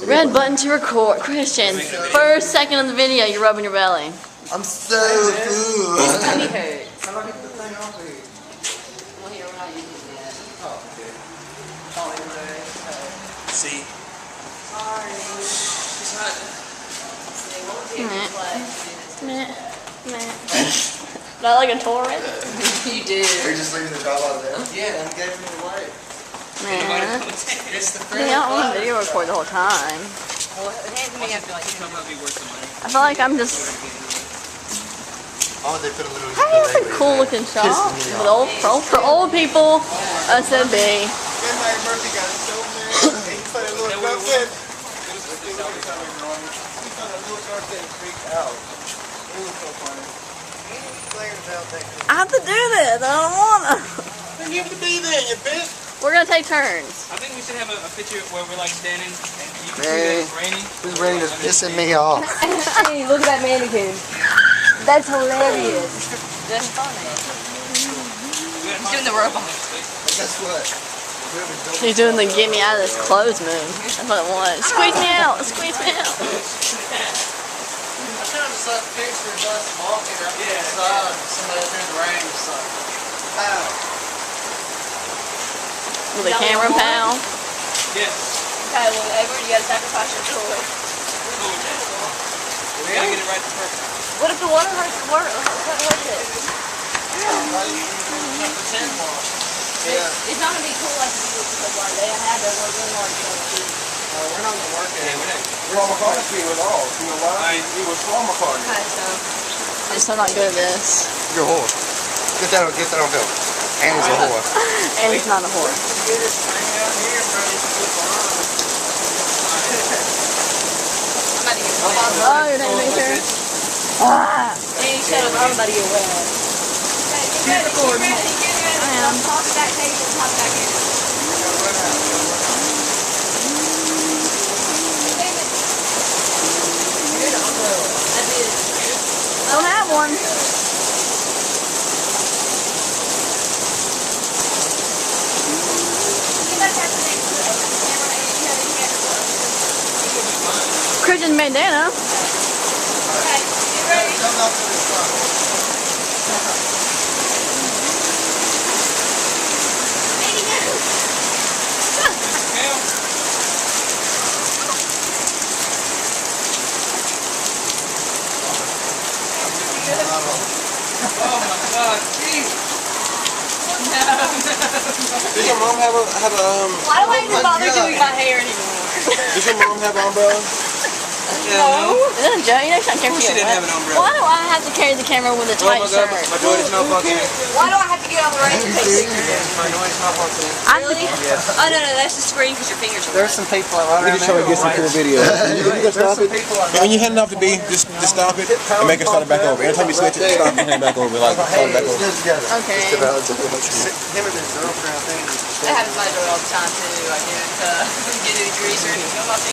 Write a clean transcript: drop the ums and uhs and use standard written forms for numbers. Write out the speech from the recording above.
Red button to record. Christian, first second of the video, you're rubbing your belly. I'm so full. My tummy hurts. How do I get the thing off of here? Well, here, we're not using that. Oh, okay. See? Sorry. Meh. Not like a Taurus? You do. Are you just leaving the job out of there? Yeah. You gave me away. Nah. It's the I don't want to video record the whole time. Well, hand me, I feel like it's not be worth the money. I feel like I'm just... Oh, they put a little. Hey, it's a cool looking shop. With for old people, SMB. Murphy got it so mad. He put a little carpet. He put a little carpet freaked out. It was so funny. I have to do this. I don't want to. Then you have to be there, you bitch. We're going to take turns. I think we should have a picture where we're like standing and you can Man, see that it's raining. this rain is pissing me off. Hey, look at that mannequin. That's hilarious. That's funny. He's doing the robot. Guess what? He's doing the get me out of this clothes move. That's what it was. Squeeze me out. Squeeze me out. I found some pictures of us walking up outside. Somebody through the rain or something. How? With a camera, pal. Yes. Okay, well, Edward, you gotta sacrifice your toy. We gotta get it right the first time. What if the water hurts it? It's not gonna be cool like you do because like they had to work really hard to get on the feet. We're not gonna work it. We're Paul McCartney was all. You know why? He was Paul McCartney. Okay, so I'm still not good at this. You're a whore. Get that on film. Annie's a whore. Annie's not a whore. Oh, you're taking a picture? Ah! Hey, shut up. I'm about to get wet. Keep recording. I am. I don't have one. Christian bandana. Okay, you ready? Oh my god, jeez. Does your mom have a Why do I even bother doing my hair anymore? Does your mom have an umbrella? No. Is that a joke? You know she's not carrying Of course she didn't have an umbrella. Why do I have to carry the camera with a Oh tight my god, shirt? my daughter's not fucking. Why do I have to get on the range and take pictures? My noise not fucking. Really? Oh, no, that's the screen because your fingers are There's some people right around there. Get some cool video. You can stop it. When you hand it off to B, just stop it and make it start it back over. Every time you switch it, stop and hand it back over. Like start it back over. Okay. Him and his girlfriend, I think. That happens to my daughter all the time, too. I get it, get it greaser.